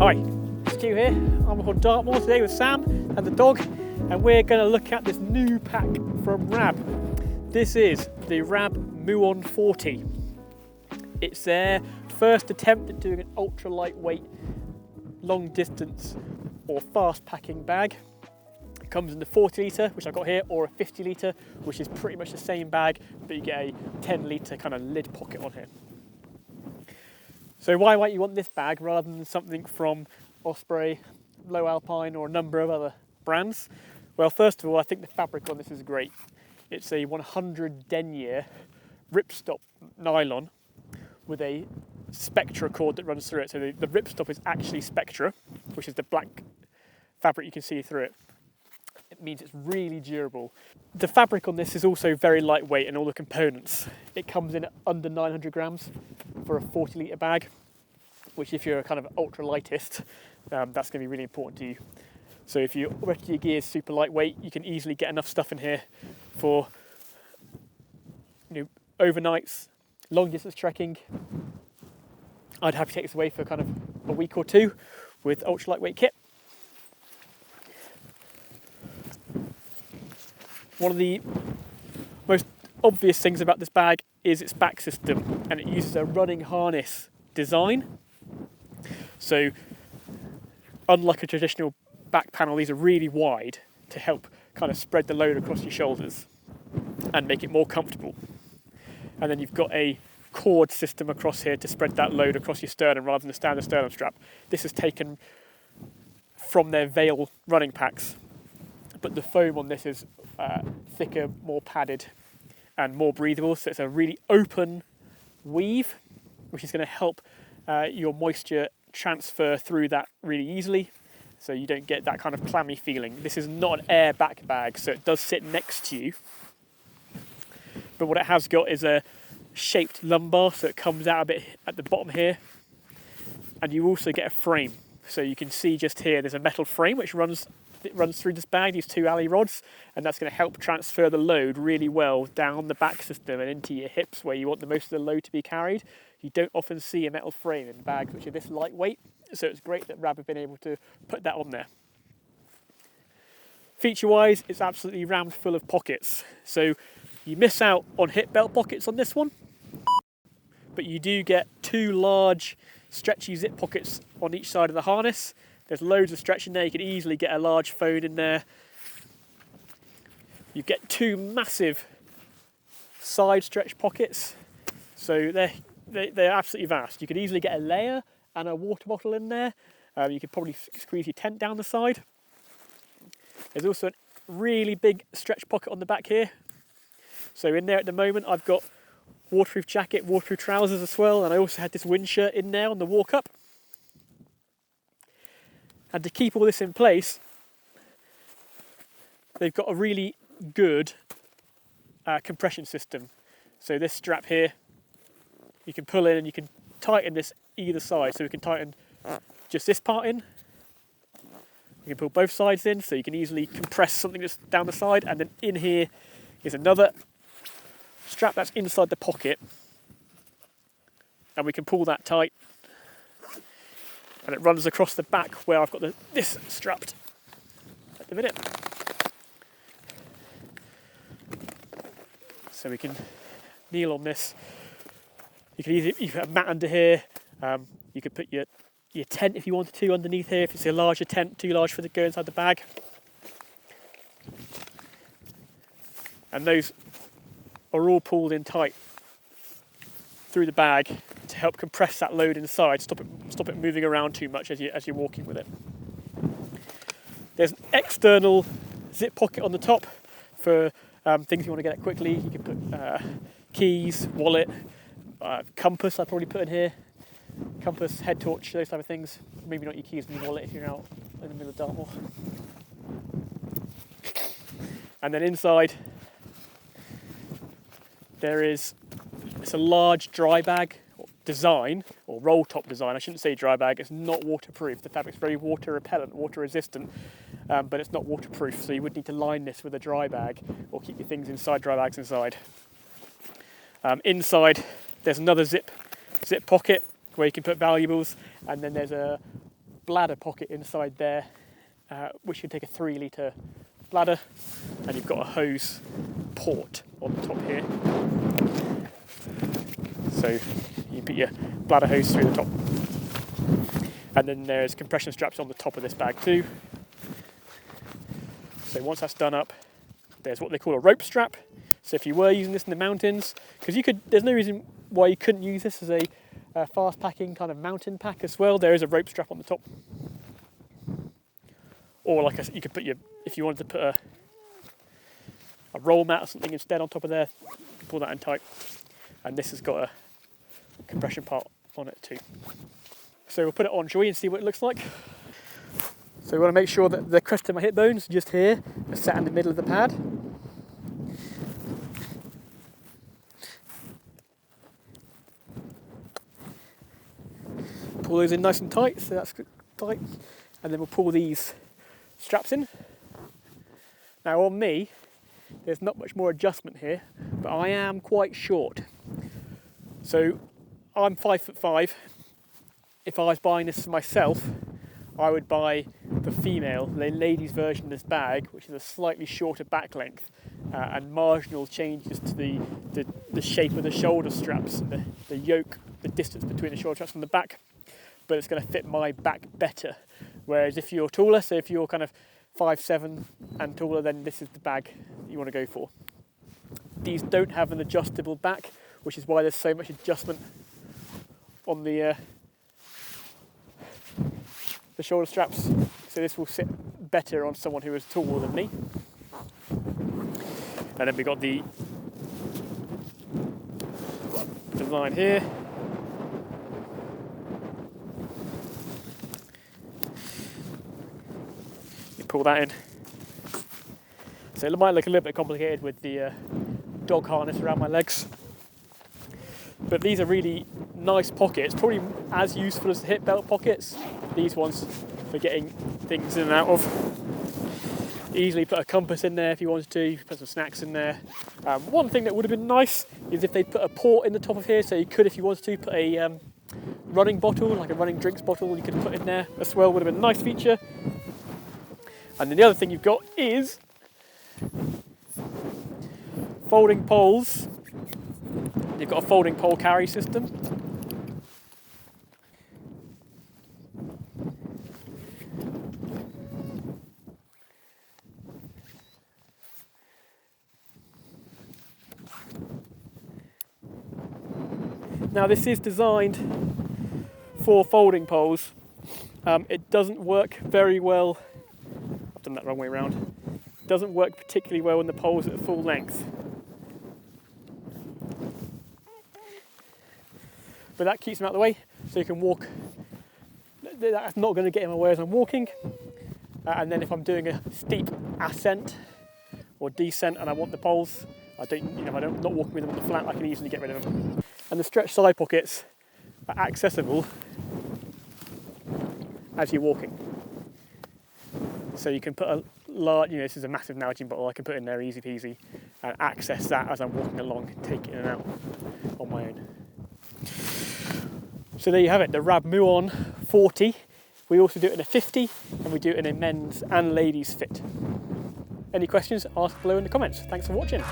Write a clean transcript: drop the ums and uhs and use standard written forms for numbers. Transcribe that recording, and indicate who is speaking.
Speaker 1: Hi, Stu here. I'm on Dartmoor today with Sam and the dog, and we're going to look at this new pack from RAB. This is the RAB Muon 40. It's their first attempt at doing an ultra lightweight, long distance or fast packing bag. It comes in the 40 litre, which I've got here, or a 50 litre, which is pretty much the same bag, but you get a 10 litre kind of lid pocket on here. So why might you want this bag rather than something from Osprey, Low Alpine, or a number of other brands? Well, first of all, I think the fabric on this is great. It's a 100 denier ripstop nylon with a Spectra cord that runs through it. So the ripstop is actually Spectra, which is the black fabric you can see through it. It means it's really durable. The fabric on this is also very lightweight in all the components. It comes in at under 900 grams for a 40 litre bag, which if you're a kind of ultra lightist, that's going to be really important to you. So if the rest of your gear is super lightweight, you can easily get enough stuff in here for overnights, long distance trekking. I'd have to take this away for kind of a week or two with ultra lightweight kit. One of the most obvious things about this bag is its back system, and it uses a running harness design. So unlike a traditional back panel, these are really wide to help kind of spread the load across your shoulders and make it more comfortable. And then you've got a cord system across here to spread that load across your sternum rather than a standard sternum strap. This is taken from their Veil running packs, but the foam on this is thicker, more padded and more breathable, so it's a really open weave, which is going to help your moisture transfer through that really easily, so you don't get that kind of clammy feeling. This is not an air back bag, so it does sit next to you, but what it has got is a shaped lumbar, so it comes out a bit at the bottom here, and you also get a frame. So you can see just here there's a metal frame which runs through this bag, these two alley rods, and that's going to help transfer the load really well down the back system and into your hips where you want the most of the load to be carried. You don't often see a metal frame in bags which are this lightweight, so it's great that RAB have been able to put that on there. Feature-wise, it's absolutely rammed full of pockets. So you miss out on hip belt pockets on this one, but you do get two large stretchy zip pockets on each side of the harness. There's loads of stretch in there. You can easily get a large phone in there. You get two massive side stretch pockets, so they're absolutely vast. You could easily get a layer and a water bottle in there. You could probably squeeze your tent down the side. There's also a really big stretch pocket on the back here. So in there at the moment I've got waterproof jacket, waterproof trousers as well, and I also had this wind shirt in there on the walk up. And to keep all this in place, they've got a really good compression system. So this strap here, you can pull in and you can tighten this either side. So we can tighten just this part in. You can pull both sides in, so you can easily compress something that's down the side. And then in here is another strap that's inside the pocket. And we can pull that tight. And it runs across the back where I've got this strapped at the minute. So we can kneel on this. You can either put a mat under here. You could put your tent if you wanted to underneath here, if it's a larger tent, too large for the go inside the bag. And those are all pulled in tight through the bag to help compress that load inside, stop it moving around too much as you're walking with it. There's an external zip pocket on the top for things you want to get at quickly. You can put keys, wallet, compass I'd probably put in here, compass, head torch, those type of things. Maybe not your keys and your wallet if you're out in the middle of Dartmoor. And then inside it's a large dry bag design, or roll top design. I shouldn't say dry bag, it's not waterproof. The fabric's very water repellent, water resistant, but it's not waterproof, so you would need to line this with a dry bag or keep your things inside dry bags inside. Inside there's another zip pocket where you can put valuables, and then there's a bladder pocket inside there, which can take a 3-litre bladder, and you've got a hose port on the top here. So you put your bladder hose through the top. And then there's compression straps on the top of this bag too. So once that's done up, there's what they call a rope strap. So if you were using this in the mountains, because there's no reason why you couldn't use this as a fast packing kind of mountain pack as well. There is a rope strap on the top. Or you could put if you wanted to put a roll mat or something instead on top of there, pull that in tight. And this has got a compression part on it too. So we'll put it on, shall we, and see what it looks like. So we want to make sure that the crest of my hip bones, just here, are sat in the middle of the pad. Pull those in nice and tight, so that's tight. And then we'll pull these straps in. Now on me, there's not much more adjustment here, but I am quite short. So I'm 5'5". If I was buying this for myself, I would buy the ladies' version of this bag, which is a slightly shorter back length and marginal changes to the shape of the shoulder straps, the yoke, the distance between the shoulder straps and the back, but it's going to fit my back better. Whereas if you're taller, so if you're kind of 5'7" and taller, then this is the bag you want to go for. These don't have an adjustable back, which is why there's so much adjustment on the shoulder straps, so this will sit better on someone who is taller than me. And then we've got the line here. You pull that in. So it might look a little bit complicated with the dog harness around my legs, but these are really nice pockets, probably as useful as the hip belt pockets. These ones for getting things in and out of. Easily put a compass in there if you wanted to, put some snacks in there. One thing that would have been nice is if they put a port in the top of here, so you could, if you wanted to, put a running bottle, like a running drinks bottle, you could put in there as well, would have been a nice feature. And then the other thing you've got is folding poles. You've got a folding pole carry system. Now this is designed for folding poles. It doesn't work very well. I've done that wrong way around. It doesn't work particularly well when the pole's at full length. But that keeps them out of the way, so you can walk. That's not going to get in my way as I'm walking. And then if I'm doing a steep ascent or descent and I want the poles, I'm not walking with them on the flat, I can easily get rid of them. And the stretch side pockets are accessible as you're walking. So you can put a large, this is a massive Nalgene bottle, I can put in there easy peasy and access that as I'm walking along and take it in and out on my own. So there you have it, the RAB Muon 40. We also do it in a 50 and we do it in a men's and ladies fit. Any questions, ask below in the comments. Thanks for watching.